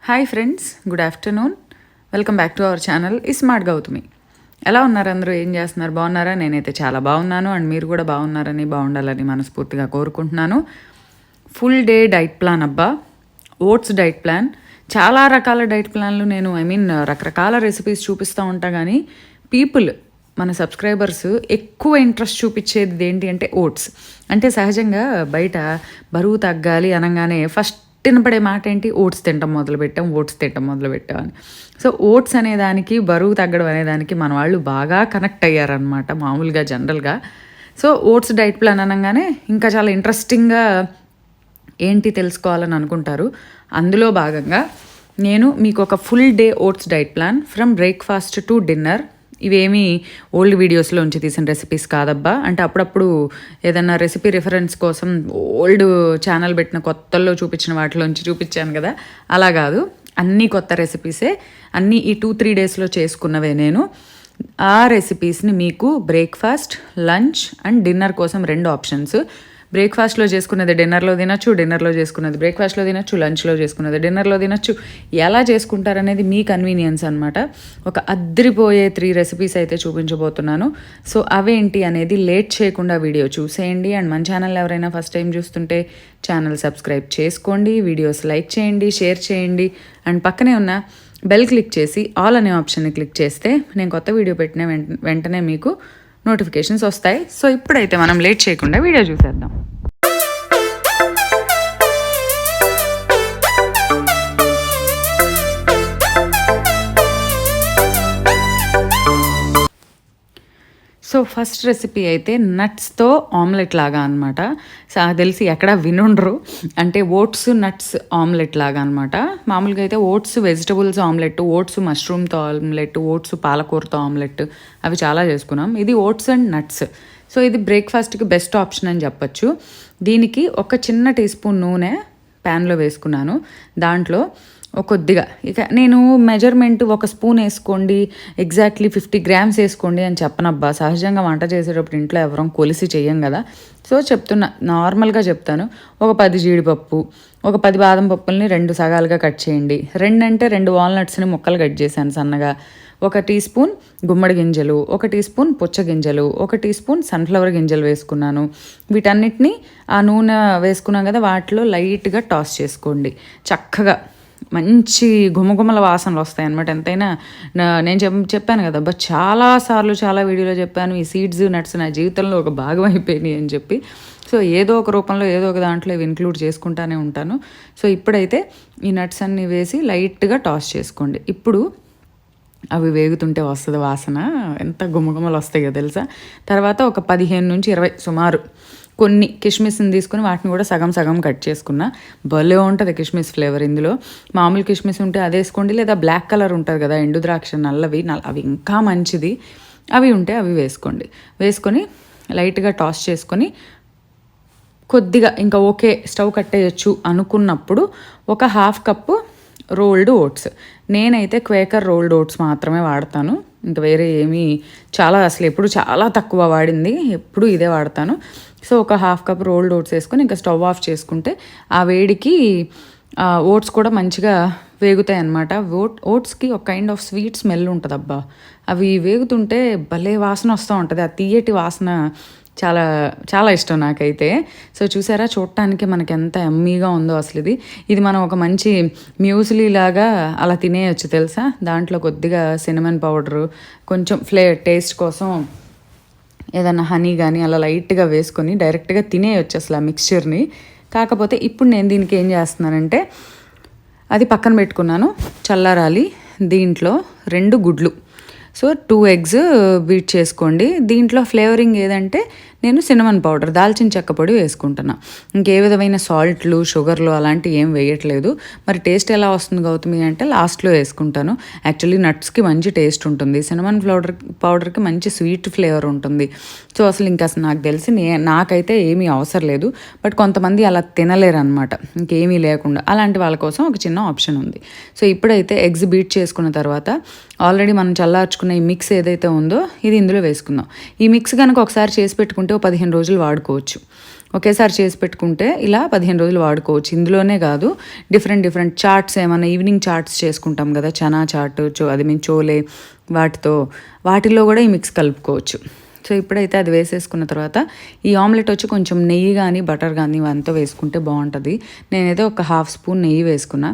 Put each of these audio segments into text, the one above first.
Hi friends, good afternoon. Welcome back to our channel smart Gautami. ఎలా ఉన్నారు అందరూ? ఏం చేస్తున్నారు? బాగున్నారా? నేనైతే చాలా బాగున్నాను. అండ్ మీరు కూడా బాగున్నారని, బాగుండాలని మనస్ఫూర్తిగా కోరుకుంటున్నాను. ఫుల్ డే డైట్ ప్లాన్ అబ్బా, ఓట్స్ డైట్ ప్లాన్. చాలా రకాల డైట్ ప్లాన్లు నేను రకరకాల రెసిపీస్ చూపిస్తూ ఉంటా, కానీ పీపుల్ మన సబ్స్క్రైబర్స్ ఎక్కువ ఇంట్రెస్ట్ చూపించేది ఏంటి అంటే ఓట్స్. అంటే సహజంగా బయట బరువు తగ్గాలి అనగానే ఫస్ట్ వినపడే మాట ఏంటి? ఓట్స్ తినటం మొదలుపెట్టాం అని. సో ఓట్స్ అనేదానికి, బరువు తగ్గడం అనేదానికి మన వాళ్ళు బాగా కనెక్ట్ అయ్యారనమాట మామూలుగా జనరల్గా. సో ఓట్స్ డైట్ ప్లాన్ అనగానే ఇంకా చాలా ఇంట్రెస్టింగ్గా ఏంటి తెలుసుకోవాలని అనుకుంటారు. అందులో భాగంగా నేను మీకు ఒక full day oats diet plan from breakfast to dinner. ఇవేమీ ఓల్డ్ వీడియోస్లో ఉంచి తీసిన రెసిపీస్ కాదబ్బా. అంటే అప్పుడప్పుడు ఏదన్నా రెసిపీ రిఫరెన్స్ కోసం ఓల్డ్ ఛానల్ పెట్టిన కొత్తల్లో చూపించిన వాటిలోంచి చూపించాను కదా, అలా కాదు. అన్నీ కొత్త రెసిపీసే, అన్నీ ఈ 2-3 డేస్లో చేసుకున్నవే నేను. ఆ రెసిపీస్ని మీకు బ్రేక్ఫాస్ట్, లంచ్ అండ్ డిన్నర్ కోసం 2 ఆప్షన్స్. బ్రేక్ఫాస్ట్లో చేసుకున్నది డిన్నర్లో తినచ్చు, డిన్నర్లో చేసుకున్నది బ్రేక్ఫాస్ట్లో తినచ్చు, లంచ్లో చేసుకున్నది డిన్నర్లో తినచ్చు. ఎలా చేసుకుంటారనేది మీ కన్వీనియన్స్ అనమాట. ఒక అద్దరిపోయే 3 రెసిపీస్ అయితే చూపించబోతున్నాను. సో అవేంటి అనేది లేట్ చేయకుండా వీడియో చూసేయండి. అండ్ మన ఛానల్ ఎవరైనా ఫస్ట్ టైం చూస్తుంటే ఛానల్ సబ్స్క్రైబ్ చేసుకోండి, వీడియోస్ లైక్ చేయండి, షేర్ చేయండి. అండ్ పక్కనే ఉన్న బెల్ క్లిక్ చేసి ఆల్ అనే ఆప్షన్ని క్లిక్ చేస్తే నేను కొత్త వీడియో పెట్టిన వెంటనే మీకు నోటిఫికేషన్స్ వస్తాయి. సో ఇప్పుడైతే మనం లేట్ చేయకుండా వీడియో చూసేద్దాం. సో ఫస్ట్ రెసిపీ అయితే నట్స్తో ఆమ్లెట్ లాగా అనమాట. నాకు తెలిసి ఎక్కడ వినుండ్రు. అంటే ఓట్స్ నట్స్ ఆమ్లెట్ లాగా అనమాట. మామూలుగా అయితే ఓట్స్ వెజిటబుల్స్ ఆమ్లెట్, ఓట్స్ మష్రూమ్తో ఆమ్లెట్, ఓట్స్ పాలకూరతో ఆమ్లెట్, అవి చాలా చేసుకున్నాం. ఇది ఓట్స్ అండ్ నట్స్. సో ఇది బ్రేక్ఫాస్ట్కి బెస్ట్ ఆప్షన్ అని చెప్పచ్చు. దీనికి ఒక చిన్న టీ స్పూన్ నూనె ప్యాన్లో వేసుకున్నాను. దాంట్లో కొద్దిగా, ఇక నేను మెజర్మెంట్ 1 స్పూన్ వేసుకోండి, ఎగ్జాక్ట్లీ 50 గ్రామ్స్ వేసుకోండి అని చెప్పనబ్బా. సహజంగా వంట చేసేటప్పుడు ఇంట్లో ఎవరం కొలిసి చెయ్యం కదా. సో చెప్తున్నా, నార్మల్గా చెప్తాను. ఒక 10 జీడిపప్పు, ఒక 10 బాదం పప్పుల్ని 2 సగాలుగా కట్ చేయండి. 2 అంటే 2 వాల్నట్స్ని ముక్కలు కట్ చేశాను సన్నగా. 1 టీ స్పూన్ గుమ్మడి గింజలు, 1 టీ స్పూన్ పుచ్చ గింజలు, 1 టీ స్పూన్ సన్ఫ్లవర్ గింజలు వేసుకున్నాను. వీటన్నిటిని ఆ నూనె వేసుకున్నాం కదా, వాటిలో లైట్గా టాస్ చేసుకోండి. చక్కగా మంచి గుమగుమల వాసనలు వస్తాయి అన్నమాట. ఎంతైనా నేను చెప్పాను కదా అబ్బా, చాలాసార్లు చాలా వీడియోలో చెప్పాను, ఈ సీడ్స్ నట్స్ నా జీవితంలో ఒక భాగం అయిపోయినాయి అని చెప్పి. సో ఏదో ఒక రూపంలో ఏదో ఒక దాంట్లో ఇవి ఇంక్లూడ్ చేసుకుంటానే ఉంటాను. సో ఇప్పుడైతే ఈ నట్స్ అన్నీ వేసి లైట్గా టాస్ చేసుకోండి. ఇప్పుడు అవి వేగుతుంటే వస్తుంది వాసన, ఎంత గుమగుమలు వస్తాయో తెలుసా. తర్వాత ఒక 15 నుంచి 20 సుమారు కొన్ని కిష్మిస్ని తీసుకుని వాటిని కూడా సగం సగం కట్ చేసుకున్నా. భలే ఉంటుంది కిష్మిస్ ఫ్లేవర్ ఇందులో. మామూలు కిష్మిస్ ఉంటే అది వేసుకోండి, లేదా బ్లాక్ కలర్ ఉంటుంది కదా ఎండు ద్రాక్ష, నల్లవి అవి ఇంకా మంచిది. అవి ఉంటే అవి వేసుకోండి. వేసుకొని లైట్గా టాస్ చేసుకొని కొద్దిగా ఇంకా ఓకే స్టవ్ కట్టేయచ్చు అనుకున్నప్పుడు ఒక 1/2 కప్పు రోల్డ్ ఓట్స్. నేనైతే క్వేకర్ రోల్డ్ ఓట్స్ మాత్రమే వాడతాను. ఇంకా వేరే ఏమీ అసలు ఎప్పుడు చాలా తక్కువ వాడింది, ఎప్పుడు ఇదే వాడతాను. సో ఒక 1/2 కప్ రోల్డ్ ఓట్స్ వేసుకొని ఇంకా స్టవ్ ఆఫ్ చేసుకుంటే ఆ వేడికి ఓట్స్ కూడా మంచిగా వేగుతాయి అన్నమాట. ఓట్స్కి ఒక కైండ్ ఆఫ్ స్వీట్ స్మెల్ ఉంటుంది అబ్బా. అవి వేగుతుంటే భలే వాసన వస్తూ ఉంటుంది. ఆ తీయటి వాసన చాలా చాలా ఇష్టం నాకైతే. సో చూసారా, చూడటానికి మనకి ఎంత ఎమ్మీగా ఉందో అసలు. ఇది మనం ఒక మంచి మ్యూస్లీ లాగా అలా తినేయచ్చు తెలుసా. దాంట్లో కొద్దిగా సినమన్ పౌడరు, కొంచెం టేస్ట్ కోసం ఏదైనా హనీ కానీ అలా లైట్గా వేసుకొని డైరెక్ట్గా తినేయచ్చు అసలు ఆ మిక్స్చర్ని. కాకపోతే ఇప్పుడు నేను దీనికి ఏం చేస్తున్నానంటే, అది పక్కన పెట్టుకున్నాను, చల్లారాలి. దీంట్లో 2 గుడ్లు, సో 2 ఎగ్స్ బీట్ చేసుకోండి. దీంట్లో ఫ్లేవరింగ్ ఏదంటే నేను సినమన్ పౌడర్, దాల్చిన చెక్క పొడి వేసుకుంటున్నా. ఇంకే విధమైన సాల్ట్లు, షుగర్లు అలాంటివి ఏం వేయట్లేదు. మరి టేస్ట్ ఎలా వస్తుంది గౌతమి అంటే లాస్ట్లో వేసుకుంటాను. యాక్చువల్లీ నట్స్కి మంచి టేస్ట్ ఉంటుంది, సినమన్ పౌడర్కి మంచి స్వీట్ ఫ్లేవర్ ఉంటుంది. సో అసలు నాకు తెలిసి నాకైతే ఏమీ అవసరం లేదు. బట్ కొంతమంది అలా తినలేరు అనమాట, ఇంకేమీ లేకుండా. అలాంటి వాళ్ళ కోసం ఒక చిన్న ఆప్షన్ ఉంది. సో ఇప్పుడైతే ఎగ్స్ బీట్ చేసుకున్న తర్వాత ఆల్రెడీ మనం చల్లార్చుకున్న ఈ మిక్స్ ఏదైతే ఉందో ఇది ఇందులో వేసుకుందాం. ఈ మిక్స్ కనుక ఒకసారి చేసి పెట్టుకుంటే 15 రోజులు వాడుకోవచ్చు. ఒకేసారి చేసి పెట్టుకుంటే ఇలా 15 రోజులు వాడుకోవచ్చు. ఇందులోనే కాదు, డిఫరెంట్ డిఫరెంట్ చాట్స్ ఏమన్నా ఈవినింగ్ చాట్స్ చేసుకుంటాం కదా, చనా చాట్ అది మేము చోలే వాటిల్లో కూడా ఈ మిక్స్ కలుపుకోవచ్చు. సో ఇప్పుడైతే అది వేసేసుకున్న తర్వాత ఈ ఆమ్లెట్ వచ్చి కొంచెం నెయ్యి కానీ బటర్ కానీ అంతా వేసుకుంటే బాగుంటుంది. నేనైతే ఒక 1/2 స్పూన్ నెయ్యి వేసుకున్నా.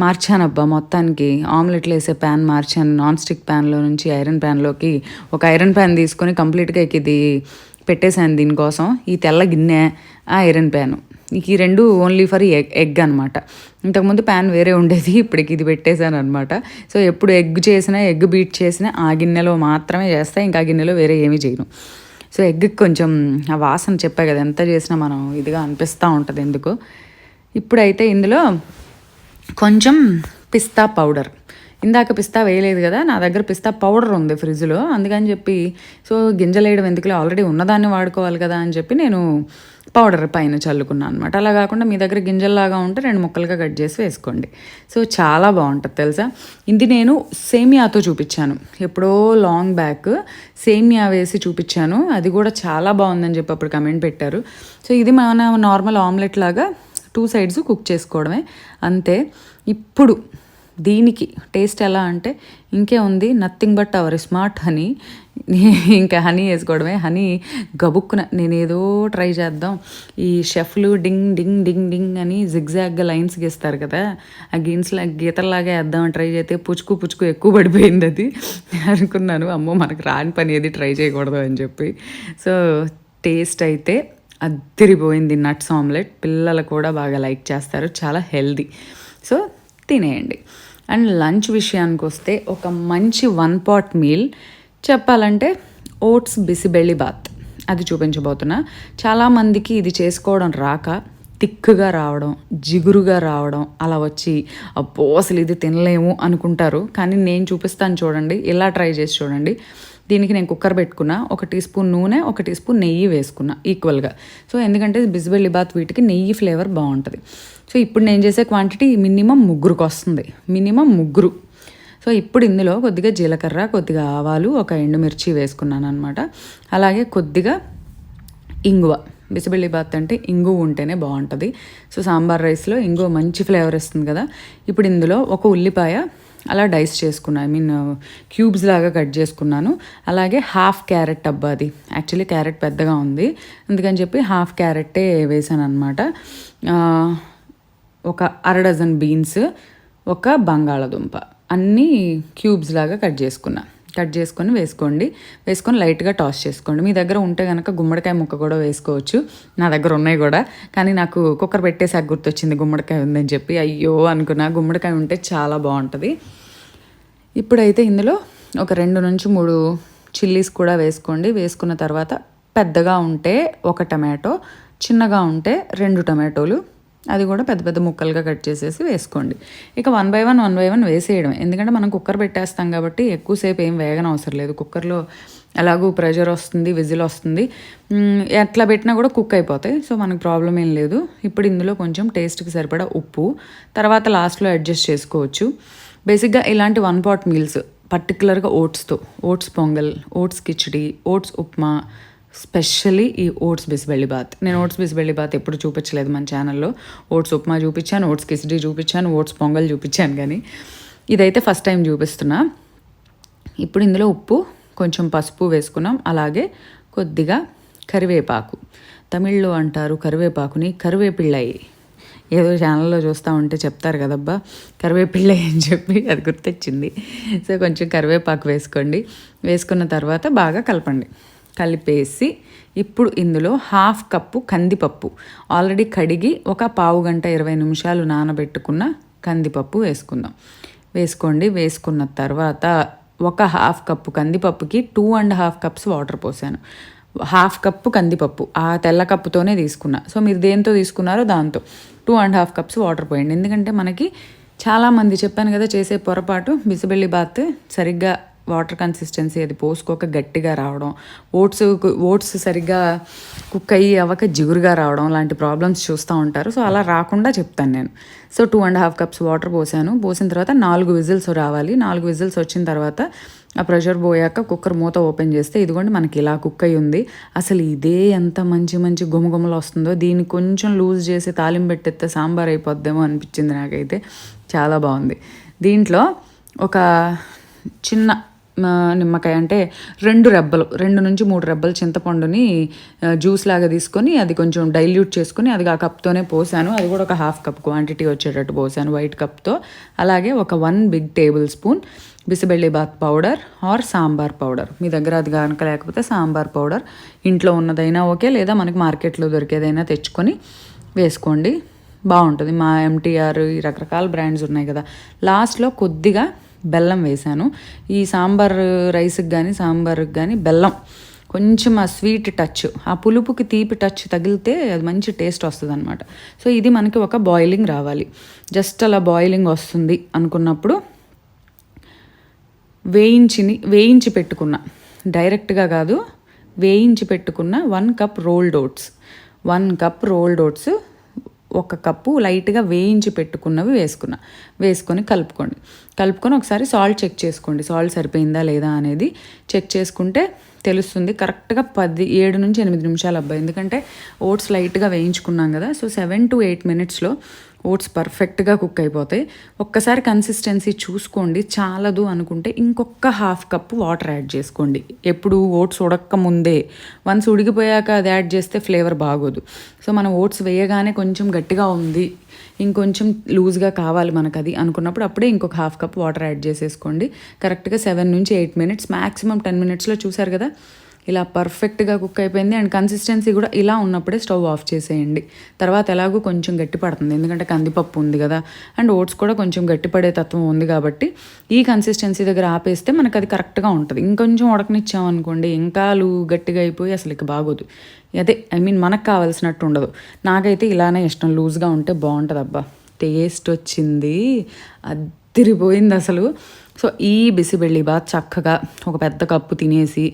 మార్చానబ్బా మొత్తానికి, ఆమ్లెట్లు వేసే ప్యాన్ మార్చాను. నాన్ స్టిక్ ప్యాన్లో నుంచి ఐరన్ ప్యాన్లోకి ఒక ఐరన్ ప్యాన్ తీసుకొని కంప్లీట్గా ఇది పెట్టేశాను దీనికోసం. ఈ తెల్ల గిన్నె, ఆ ఐరన్ ప్యాను, ఈ రెండు ఓన్లీ ఫర్ ఎగ్ అనమాట. ఇంతకుముందు ప్యాన్ వేరే ఉండేది, ఇప్పటికి ఇది పెట్టేశాను అనమాట. సో ఎప్పుడు ఎగ్ బీట్ చేసినా ఆ గిన్నెలో మాత్రమే చేస్తా, ఇంకా ఆ గిన్నెలో వేరే ఏమీ చేయను. సో ఎగ్కి కొంచెం ఆ వాసన చెప్పా కదా, ఎంత చేసినా మనం ఇదిగా అనిపిస్తూ ఉంటుంది ఎందుకు. ఇప్పుడైతే ఇందులో కొంచెం పిస్తా పౌడర్, ఇందాక పిస్తా వేయలేదు కదా, నా దగ్గర పిస్తా పౌడర్ ఉంది ఫ్రిడ్జ్లో, అందుకని చెప్పి సో గింజలు వేయడం ఎందుకులే, ఆల్రెడీ ఉన్నదాన్ని వాడుకోవాలి కదా అని చెప్పి నేను పౌడర్ పైన చల్లుకున్నాను అనమాట. అలా కాకుండా మీ దగ్గర గింజల్లాగా ఉంటే 2 ముక్కలుగా కట్ చేసి వేసుకోండి. సో చాలా బాగుంటుంది తెలుసా. ఇది నేను సేమియాతో చూపించాను ఎప్పుడో లాంగ్ బ్యాక్, సేమియా వేసి చూపించాను, అది కూడా చాలా బాగుందని చెప్పి అప్పుడు కమెంట్ పెట్టారు. సో ఇది మన నార్మల్ ఆమ్లెట్ లాగా 2 సైడ్స్ కుక్ చేసుకోవడమే అంతే. ఇప్పుడు దీనికి టేస్ట్ ఎలా అంటే ఇంకే ఉంది, nothing but our smart honey. ఇంకా హనీ వేసుకోవడమే. హనీ గబుక్కున నేను ఏదో ట్రై చేద్దాం, ఈ షెఫ్లు డింగ్ డింగ్ డింగ్ డింగ్ అని జిగ్జాగ్గా లైన్స్ గీస్తారు కదా, ఆ గీతల్లాగా వేద్దామని ట్రై చేస్తే పుచ్చుకు ఎక్కువ పడిపోయింది. అది అనుకున్నాను, అమ్మో మనకు రాని పని ఏది ట్రై చేయకూడదు అని చెప్పి. సో టేస్ట్ అయితే అద్దరిపోయింది. నట్స్ ఆమ్లెట్ పిల్లలు కూడా బాగా లైక్ చేస్తారు, చాలా హెల్దీ. సో తినేయండి. అండ్ లంచ్ విషయానికి వస్తే ఒక మంచి 1 pot మీల్ చెప్పాలంటే ఓట్స్ బిసిబెళ్ళి బాత్, అది చూపించబోతున్నా. చాలామందికి ఇది చేసుకోవడం రాక తిక్కుగా రావడం, జిగురుగా రావడం అలా వచ్చి అబ్బో అసలు ఇది తినలేము అనుకుంటారు. కానీ నేను చూపిస్తాను చూడండి, ఇలా ట్రై చేసి చూడండి. దీనికి నేను కుక్కర్ పెట్టుకున్నా, 1 టీ స్పూన్ నూనె, 1 టీ స్పూన్ నెయ్యి వేసుకున్నా ఈక్వల్గా. సో ఎందుకంటే బిసిబెళ్ళి బాత్ వీటికి నెయ్యి ఫ్లేవర్ బాగుంటుంది. సో ఇప్పుడు నేను చేసే క్వాంటిటీ మినిమం 3కి వస్తుంది, మినిమం 3. సో ఇప్పుడు ఇందులో కొద్దిగా జీలకర్ర, కొద్దిగా ఆవాలు, 1 ఎండుమిర్చి వేసుకున్నాను అనమాట. అలాగే కొద్దిగా ఇంగువ. బిసిబెళ్ళి బాత్ అంటే ఇంగువ ఉంటేనే బాగుంటుంది. సో సాంబార్ రైస్లో ఇంగువ మంచి ఫ్లేవర్ ఇస్తుంది కదా. ఇప్పుడు ఇందులో 1 ఉల్లిపాయ అలా డైస్ చేసుకున్నాను, క్యూబ్స్ లాగా కట్ చేసుకున్నాను. అలాగే 1/2 క్యారెట్, అబ్బా అది యాక్చువల్లీ క్యారెట్ పెద్దగా ఉంది అందుకని చెప్పి 1/2 క్యారెట్టే వేసాను అనమాట. 1 అర డజన్ బీన్స్, 1 బంగాళదుంప అన్నీ క్యూబ్స్ లాగా కట్ చేసుకొని వేసుకొని లైట్గా టాస్ చేసుకోండి. మీ దగ్గర ఉంటే కనుక గుమ్మడికాయ ముక్క కూడా వేసుకోవచ్చు, నా దగ్గర ఉన్నాయి కూడా. కానీ నాకు కుక్కర్ పెట్టేసాక గుర్తొచ్చింది గుమ్మడికాయ ఉందని చెప్పి, అయ్యో అనుకున్నా. గుమ్మడికాయ ఉంటే చాలా బాగుంటుంది. ఇప్పుడైతే ఇందులో ఒక 2 నుంచి 3 చిల్లీస్ కూడా వేసుకోండి. వేసుకున్న తర్వాత పెద్దగా ఉంటే 1 టమాటో, చిన్నగా ఉంటే 2 టమాటోలు, అది కూడా పెద్ద పెద్ద ముక్కలుగా కట్ చేసేసి వేసుకోండి. ఇక 1 by 1 వేసేయడం, ఎందుకంటే మనం కుక్కర్ పెట్టేస్తాం కాబట్టి ఎక్కువసేపు ఏం వేగన అవసరం లేదు. కుక్కర్లో ఎలాగూ ప్రెషర్ వస్తుంది, విజిల్ వస్తుంది, ఎట్లా పెట్టినా కూడా కుక్ అయిపోతాయి. సో మనకు ప్రాబ్లం ఏం లేదు. ఇప్పుడు ఇందులో కొంచెం టేస్ట్కి సరిపడా ఉప్పు, తర్వాత లాస్ట్లో అడ్జస్ట్ చేసుకోవచ్చు. బేసిక్గా ఇలాంటి 1 pot మీల్స్ పర్టికులర్గా oats pongal, oats khichdi, oats upma, specially ఈ ఓట్స్ బిసిబెళ్ళి బాత్. నేను ఓట్స్ బిసిబెళ్ళి బాత్ ఎప్పుడు చూపించలేదు మన ఛానల్లో. ఓట్స్ ఉప్మా చూపించాను, ఓట్స్ కిచిడి చూపించాను, ఓట్స్ పొంగల్ చూపించాను, కానీ ఇదైతే ఫస్ట్ టైం చూపిస్తున్నా. ఇప్పుడు ఇందులో ఉప్పు, కొంచెం పసుపు వేసుకున్నాం. అలాగే కొద్దిగా కరివేపాకు, తమిళ్లో అంటారు కరివేపాకుని కరివేపిళ్ళయి, ఏదో ఛానల్లో చూస్తూ ఉంటే చెప్తారు కదబ్బా కరివేపిళ్ళయి అని చెప్పి, అది గుర్తొచ్చింది. సో కొంచెం కరివేపాకు వేసుకోండి. వేసుకున్న తర్వాత బాగా కలిపేసి ఇప్పుడు ఇందులో 1/2 కప్పు కందిపప్పు, ఆల్రెడీ కడిగి 1 పావు గంట 20 నిమిషాలు నానబెట్టుకున్న కందిపప్పు వేసుకోండి. వేసుకున్న తర్వాత 1/2 కప్పు కందిపప్పుకి 2.5 cups వాటర్ పోసాను. 1/2 కప్పు కందిపప్పు ఆ తెల్ల కప్పుతోనే తీసుకున్నా. సో మీరు దేంతో తీసుకున్నారో దాంతో 2.5 cups వాటర్ పోయండి. ఎందుకంటే మనకి చాలామంది చెప్పాను కదా చేసే పొరపాటు, బిసిబెళ్ళి బాత్ సరిగ్గా వాటర్ కన్సిస్టెన్సీ అది పోసుకోక గట్టిగా రావడం, ఓట్స్ సరిగ్గా కుక్ అయ్యి అవ్వక జిగురుగా రావడం లాంటి ప్రాబ్లమ్స్ చూస్తూ ఉంటారు. సో అలా రాకుండా చెప్తాను నేను. సో 2.5 కప్స్ వాటర్ పోసాను. పోసిన తర్వాత 4 విజిల్స్ రావాలి. 4 విజిల్స్ వచ్చిన తర్వాత ఆ ప్రెషర్ పోయాక కుక్కర్ మూత ఓపెన్ చేస్తే ఇదిగోండి మనకి ఇలా కుక్ అయ్యి ఉంది. అసలు ఇదే ఎంత మంచి మంచి గుమగుమలు వస్తుందో, దీన్ని కొంచెం లూజ్ చేసి తాలింపు పెట్టేస్తే సాంబార్ అయిపోద్దేమో అనిపించింది నాకైతే. చాలా బాగుంది. దీంట్లో ఒక చిన్న నిమ్మకాయ అంటే 2 నుంచి 3 రెబ్బలు చింతపండుని జ్యూస్ లాగా తీసుకొని అది కొంచెం డైల్యూట్ చేసుకొని అది ఆ కప్తోనే పోసాను. అది కూడా ఒక 1/2 కప్ క్వాంటిటీ వచ్చేటట్టు పోసాను వైట్ కప్తో. అలాగే ఒక 1 big tablespoon bisibelebath powder or sambar powder. మీ దగ్గర అది కనుక లేకపోతే సాంబార్ పౌడర్ ఇంట్లో ఉన్నదైనా ఓకే, లేదా మనకి మార్కెట్లో దొరికేదైనా తెచ్చుకొని వేసుకోండి, బాగుంటుంది. మా ఎంటీఆర్ ఈ రకరకాల బ్రాండ్స్ ఉన్నాయి కదా. లాస్ట్లో కొద్దిగా బెల్లం వేసాను. ఈ సాంబార్ రైస్కి కానీ సాంబార్కి కానీ బెల్లం కొంచెం ఆ స్వీట్ టచ్, ఆ పులుపుకి తీపి టచ్ తగిలితే అది మంచి టేస్ట్ వస్తుంది అనమాట. సో ఇది మనకి ఒక బాయిలింగ్ రావాలి. జస్ట్ అలా బాయిలింగ్ వస్తుంది అనుకున్నప్పుడు వేయించి పెట్టుకున్న, డైరెక్ట్గా కాదు, వేయించి పెట్టుకున్న 1 cup rolled oats, 1 cup rolled oats 1 cup లైట్గా వేయించి పెట్టుకున్నవి వేసుకొని కలుపుకొని ఒకసారి సాల్ట్ చెక్ చేసుకోండి. సాల్ట్ సరిపోయిందా లేదా అనేది చెక్ చేసుకుంటే తెలుస్తుంది. కరెక్ట్గా 7 నుంచి 8 నిమిషాలు అబ్బాయి, ఎందుకంటే ఓట్స్ లైట్గా వేయించుకున్నాం కదా. సో 7 to 8 మినిట్స్లో ఓట్స్ పర్ఫెక్ట్గా కుక్ అయిపోతాయి. ఒక్కసారి కన్సిస్టెన్సీ చూసుకోండి. చాలదు అనుకుంటే ఇంకొక 1/2 కప్పు వాటర్ యాడ్ చేసుకోండి. ఎప్పుడు ఓట్స్ ఉడక్క ముందే, వన్స్ ఉడికిపోయాక అది యాడ్ చేస్తే ఫ్లేవర్ బాగోదు. సో మనం ఓట్స్ వేయగానే కొంచెం గట్టిగా ఉంది, ఇంకొంచెం లూజ్గా కావాలి మనకు అది అనుకున్నప్పుడు అప్పుడే ఇంకొక 1/2 కప్ వాటర్ యాడ్ చేసేసుకోండి. కరెక్ట్గా 7 నుంచి 8 మినిట్స్, మ్యాక్సిమం 10 మినిట్స్లో చూసారు కదా ఇలా పర్ఫెక్ట్గా కుక్ అయిపోయింది. అండ్ కన్సిస్టెన్సీ కూడా ఇలా ఉన్నప్పుడే స్టవ్ ఆఫ్ చేసేయండి. తర్వాత ఎలాగో కొంచెం గట్టి పడుతుంది, ఎందుకంటే కందిపప్పు ఉంది కదా, అండ్ ఓట్స్ కూడా కొంచెం గట్టిపడే తత్వం ఉంది కాబట్టి ఈ కన్సిస్టెన్సీ దగ్గర ఆపేస్తే మనకు అది కరెక్ట్గా ఉంటుంది. ఇంకొంచెం ఉడకనిచ్చామనుకోండి ఇంకా గట్టిగా అయిపోయి అసలు ఇక బాగోదు. అదే మనకు కావాల్సినట్టు ఉండదు. నాకైతే ఇలానే ఇష్టం, లూజ్గా ఉంటే బాగుంటుంది. అబ్బా టేస్ట్ వచ్చింది, అదిరిపోయింది అసలు. సో ఈ బిసిబెళ్ళిబాత్ చక్కగా ఒక పెద్ద కప్పు తినేసి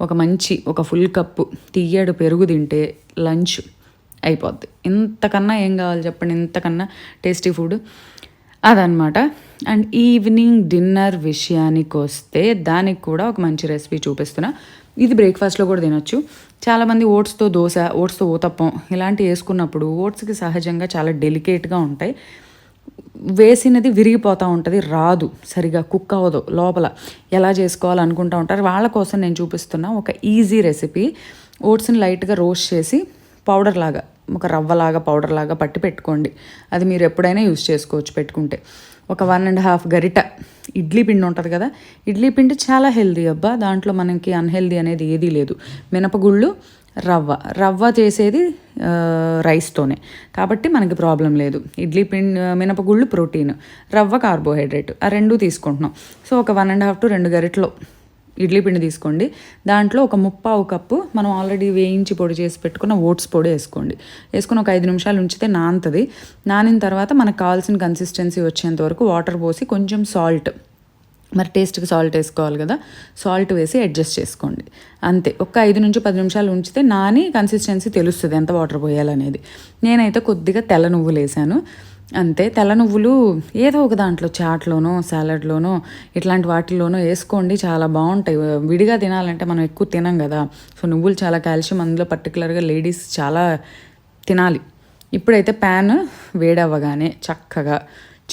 ఒక ఫుల్ కప్పు తీయడు పెరుగు తింటే లంచ్ అయిపోద్ది. ఇంతకన్నా ఏం కావాలి చెప్పండి, ఇంతకన్నా టేస్టీ ఫుడ్ అదనమాట. అండ్ ఈవినింగ్ డిన్నర్ విషయానికి వస్తే దానికి కూడా ఒక మంచి రెసిపీ చూపిస్తున్నా. ఇది బ్రేక్ఫాస్ట్లో కూడా తినొచ్చు. చాలామంది ఓట్స్తో దోశ, ఓట్స్తో ఊతప్పం ఇలాంటివి వేసుకున్నప్పుడు ఓట్స్కి సహజంగా చాలా డెలికేట్గా ఉంటాయి. వేసినది విరిగిపోతూ ఉంటుంది, రాదు, సరిగా కుక్ అవ్వదు, లోపల ఎలా చేసుకోవాలనుకుంటూ ఉంటారు. వాళ్ళ కోసం నేను చూపిస్తున్న ఒక ఈజీ రెసిపీ. ఓట్స్ని లైట్గా రోస్ట్ చేసి ఒక రవ్వలాగా పౌడర్ లాగా పట్టి పెట్టుకోండి. అది మీరు ఎప్పుడైనా యూజ్ చేసుకోవచ్చు పెట్టుకుంటే. ఒక 1.5 గరిట ఇడ్లీ పిండి ఉంటుంది కదా, ఇడ్లీ పిండి చాలా హెల్దీ అబ్బా, దాంట్లో మనకి అన్హెల్దీ అనేది ఏదీ లేదు. మినపగుళ్ళు, రవ్వ చేసేది రైస్తోనే కాబట్టి మనకి ప్రాబ్లం లేదు. ఇడ్లీ పిండి, మినపగుళ్ళు ప్రోటీన్, రవ్వ కార్బోహైడ్రేట్, ఆ 2 తీసుకుంటున్నాం. సో ఒక 1.5 to 2 గరిటలో ఇడ్లీ పిండి తీసుకోండి. దాంట్లో ఒక 3/4 కప్పు మనం ఆల్రెడీ వేయించి పొడి చేసి పెట్టుకున్న ఓట్స్ పొడి వేసుకొని ఒక 5 నిమిషాలు ఉంచితే నానుతుంది. నానిన తర్వాత మనకు కావాల్సిన కన్సిస్టెన్సీ వచ్చేంత వరకు వాటర్ పోసి కొంచెం సాల్ట్, మరి టేస్ట్కి సాల్ట్ వేసుకోవాలి కదా, సాల్ట్ వేసి అడ్జస్ట్ చేసుకోండి. అంతే. ఒక 5 నుంచి 10 నిమిషాలు ఉంచితే నాని కన్సిస్టెన్సీ తెలుస్తుంది ఎంత వాటర్ పోయాలనేది. నేనైతే కొద్దిగా తెల్ల నువ్వులు వేసాను అంతే. తెల్ల నువ్వులు ఏదో ఒక దాంట్లో చాట్లోనో సాలడ్లోనో ఇట్లాంటి వాటిల్లోనో వేసుకోండి, చాలా బాగుంటాయి. విడిగా తినాలంటే మనం ఎక్కువ తినం కదా. సో నువ్వులు చాలా కాల్షియం, అందులో పర్టికులర్గా లేడీస్ చాలా తినాలి. ఇప్పుడైతే ప్యాన్ వేడవ్వగానే చక్కగా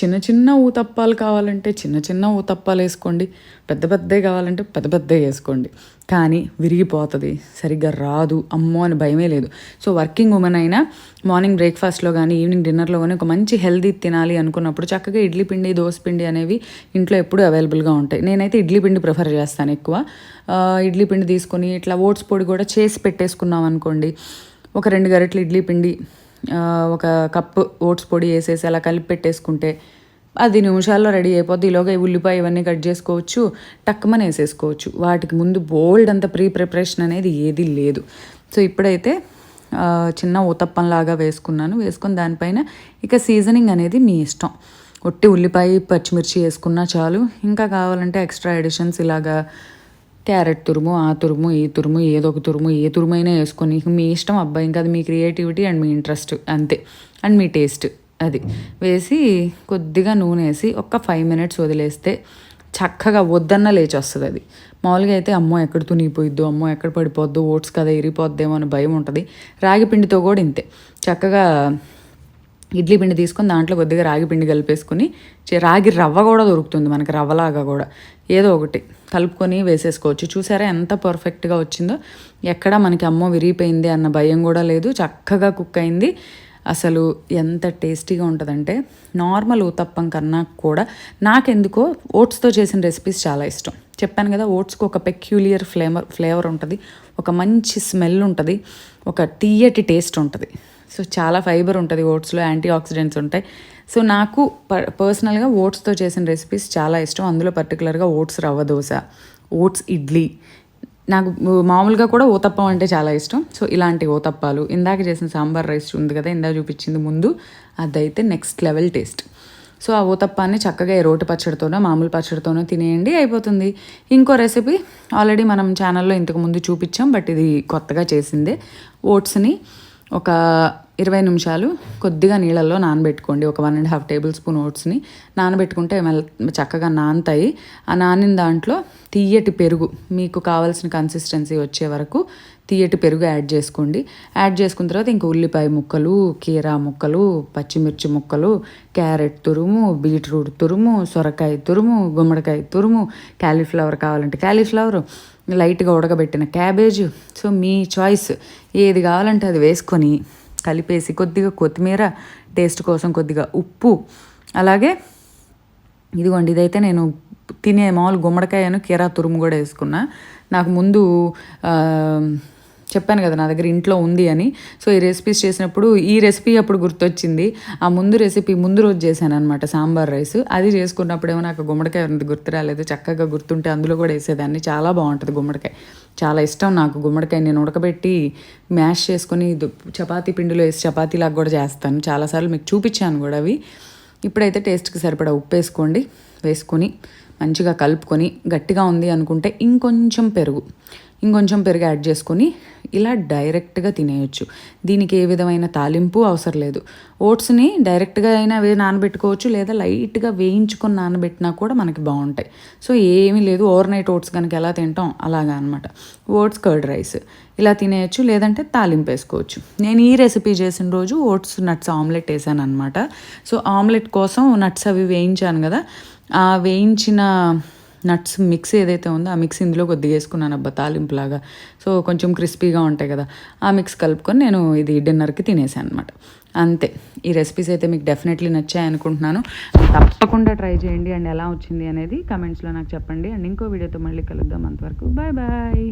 చిన్న ఊతప్పాలు కావాలంటే చిన్న ఊతప్పాలు వేసుకోండి, పెద్దవి కావాలంటే పెద్ద వేసుకోండి. కానీ విరిగిపోతుంది, సరిగ్గా రాదు, అమ్మో అని భయమే లేదు. సో వర్కింగ్ ఉమెన్ అయినా మార్నింగ్ బ్రేక్ఫాస్ట్లో కానీ ఈవినింగ్ డిన్నర్లో కానీ ఒక మంచి హెల్దీ తినాలి అనుకున్నప్పుడు చక్కగా ఇడ్లీ పిండి, దోశ పిండి అనేవి ఇంట్లో ఎప్పుడూ అవైలబుల్గా ఉంటాయి. నేనైతే ఇడ్లీ పిండి ప్రిఫర్ చేస్తాను ఎక్కువ. ఇడ్లీ పిండి తీసుకొని ఇట్లా ఓట్స్ పొడి కూడా చేసి పెట్టేసుకున్నాం అనుకోండి, ఒక 2 గరిటెలు ఇడ్లీ పిండి, ఒక కప్పు ఓట్స్ పొడి వేసేసి అలా కలిపి పెట్టేసుకుంటే 10 నిమిషాల్లో రెడీ అయిపోద్ది. ఈలోగా ఉల్లిపాయ ఇవన్నీ కట్ చేసుకోవచ్చు, టక్కుమని వేసేసుకోవచ్చు. వాటికి ముందు బోల్డ్ అంత ప్రిపరేషన్ అనేది ఏది లేదు. సో ఇప్పుడైతే చిన్న ఊతప్పంలాగా వేసుకొని దానిపైన ఇక సీజనింగ్ అనేది మీ ఇష్టం. ఒట్టి ఉల్లిపాయ పచ్చిమిర్చి వేసుకున్నా చాలు. ఇంకా కావాలంటే ఎక్స్ట్రా ఎడిషన్స్ ఇలాగా క్యారెట్ తురుము, ఆ తురుము, ఈ తురుము, ఏదో ఒక తురుము, ఏ తురుమైనా వేసుకొని మీ ఇష్టం అబ్బాయి. ఇంకా అది మీ క్రియేటివిటీ అండ్ మీ ఇంట్రెస్ట్ అంతే, అండ్ మీ టేస్ట్. అది వేసి కొద్దిగా నూనె వేసి ఒక 5 minutes వదిలేస్తే చక్కగా వద్దన్న లేచి వస్తుంది అది. మామూలుగా అయితే అమ్మో ఎక్కడ తునిగిపోయిద్దో, అమ్మో ఎక్కడ పడిపోద్దో, ఓట్స్ కదా ఇరిగిపోద్దేమో అని భయం ఉంటుంది. రాగి పిండితో కూడా ఇంతే. చక్కగా ఇడ్లీ పిండి తీసుకొని దాంట్లో కొద్దిగా రాగి పిండి కలిపేసుకుని, రాగి రవ్వ కూడా దొరుకుతుంది మనకి, రవ్వలాగా కూడా ఏదో ఒకటి కలుపుకొని వేసేసుకోవచ్చు. చూసారా ఎంత పర్ఫెక్ట్గా వచ్చిందో. ఎక్కడ మనకి అమ్మో విరిగిపోయింది అన్న భయం కూడా లేదు. చక్కగా కుక్ అయింది. అసలు ఎంత టేస్టీగా ఉంటుందంటే నార్మల్ ఊతప్పం కన్నా కూడా నాకెందుకో ఓట్స్తో చేసిన రెసిపీస్ చాలా ఇష్టం. చెప్పాను కదా, ఓట్స్కి ఒక పెక్యులియర్ ఫ్లేవర్ ఉంటుంది, ఒక మంచి స్మెల్ ఉంటుంది, ఒక తీయటి టేస్ట్ ఉంటుంది. సో చాలా ఫైబర్ ఉంటుంది ఓట్స్లో, యాంటీ ఆక్సిడెంట్స్ ఉంటాయి. సో నాకు పర్సనల్గా ఓట్స్తో చేసిన రెసిపీస్ చాలా ఇష్టం. అందులో పర్టికులర్గా ఓట్స్ రవ్వ దోశ, ఓట్స్ ఇడ్లీ. నాకు మామూలుగా కూడా ఊతప్పం అంటే చాలా ఇష్టం. సో ఇలాంటి ఊతప్పాలు, ఇందాక చేసిన సాంబార్ రైస్ ఉంది కదా, ఇందాక చూపించింది ముందు, అదైతే నెక్స్ట్ లెవెల్ టేస్ట్. సో ఆ ఊతప్పాన్ని చక్కగా రోటి పచ్చడితోనో మామూలు పచ్చడితోనో తినేయండి, అయిపోతుంది. ఇంకో రెసిపీ ఆల్రెడీ మనం ఛానల్లో ఇంతకుముందు చూపించాం, బట్ ఇది కొత్తగా చేసిందే. ఓట్స్ని ఒక 20 నిమిషాలు కొద్దిగా నీళ్ళల్లో నానబెట్టుకోండి. ఒక 1.5 tablespoon ఓట్స్ని నానబెట్టుకుంటే చక్కగా నానతాయి. ఆ నానిన దాంట్లో తీయటి పెరుగు, మీకు కావాల్సిన కన్సిస్టెన్సీ వచ్చే వరకు తీయటి పెరుగు యాడ్ చేసుకోండి. యాడ్ చేసుకున్న తర్వాత ఇంకా ఉల్లిపాయ ముక్కలు, కీరా ముక్కలు, పచ్చిమిర్చి ముక్కలు, క్యారెట్ తురుము, బీట్రూట్ తురుము, సొరకాయ తురుము, గుమ్మడికాయ తురుము, క్యాలీఫ్లవర్ కావాలంటే క్యాలీఫ్లవర్, లైట్గా ఉడకబెట్టిన క్యాబేజ్. సో మీ చాయిస్, ఏది కావాలంటే అది వేసుకొని కలిపేసి కొద్దిగా కొత్తిమీర, టేస్ట్ కోసం కొద్దిగా ఉప్పు, అలాగే ఇదిగోండి ఇదైతే నేను తినే మామూలు గుమ్మడికాయను కీరా తురుము కూడా వేసుకున్నా. నాకు ముందు చెప్పాను కదా నా దగ్గర ఇంట్లో ఉంది అని. సో ఈ రెసిపీస్ చేసినప్పుడు ఈ రెసిపీ అప్పుడు గుర్తొచ్చింది. ఆ ముందు రెసిపీ ముందు రోజు చేశాను అనమాట, సాంబార్ రైస్. అది చేసుకున్నప్పుడేమో నాకు గుమ్మడికాయ గుర్తు రాలేదు. చక్కగా గుర్తుంటే అందులో కూడా వేసేదాన్ని. చాలా బాగుంటుంది గుమ్మడికాయ, చాలా ఇష్టం నాకు గుమ్మడికాయ. నేను ఉడకబెట్టి మ్యాష్ చేసుకొని చపాతీ పిండిలో వేసి చపాతీలాగా కూడా చేస్తాను. చాలాసార్లు మీకు చూపించాను కూడా అవి. ఇప్పుడైతే టేస్ట్కి సరిపడా ఉప్పు వేసుకోండి. వేసుకొని మంచిగా కలుపుకొని, గట్టిగా ఉంది అనుకుంటే ఇంకొంచెం పెరుగు యాడ్ చేసుకొని ఇలా డైరెక్ట్గా తినేయచ్చు. దీనికి ఏ విధమైన తాలింపు అవసరం లేదు. ఓట్స్ని డైరెక్ట్గా అయినా నానబెట్టుకోవచ్చు, లేదా లైట్గా వేయించుకొని నానబెట్టినా కూడా మనకి బాగుంటాయి. సో ఏమీ లేదు, ఓవర్ నైట్ ఓట్స్ కనుక ఎలా తింటాం అలాగా అనమాట. ఓట్స్ కర్డ్ రైస్ ఇలా తినేయచ్చు, లేదంటే తాలింపు వేసుకోవచ్చు. నేను ఈ రెసిపీ చేసిన రోజు ఓట్స్ నట్స్ ఆమ్లెట్ వేసాను అనమాట. సో ఆమ్లెట్ కోసం నట్స్ అవి వేయించాను కదా, ఆ వేయించిన నట్స్ మిక్స్ ఏదైతే ఉందో ఆ మిక్స్ ఇందులో కొద్దిగా వేసుకున్నాను అబ్బా తాలింపులాగా. సో కొంచెం క్రిస్పీగా ఉంటాయి కదా, ఆ మిక్స్ కలుపుకొని నేను ఇది డిన్నర్కి తినేసాను అనమాట. అంతే. ఈ రెసిపీస్ అయితే మీకు డెఫినెట్లీ నచ్చాయి అనుకుంటున్నాను. తప్పకుండా ట్రై చేయండి. అండ్ ఎలా వచ్చింది అనేది కమెంట్స్లో నాకు చెప్పండి. అండ్ ఇంకో వీడియోతో మళ్ళీ కలుద్దాం. అంతవరకు బాయ్ బాయ్.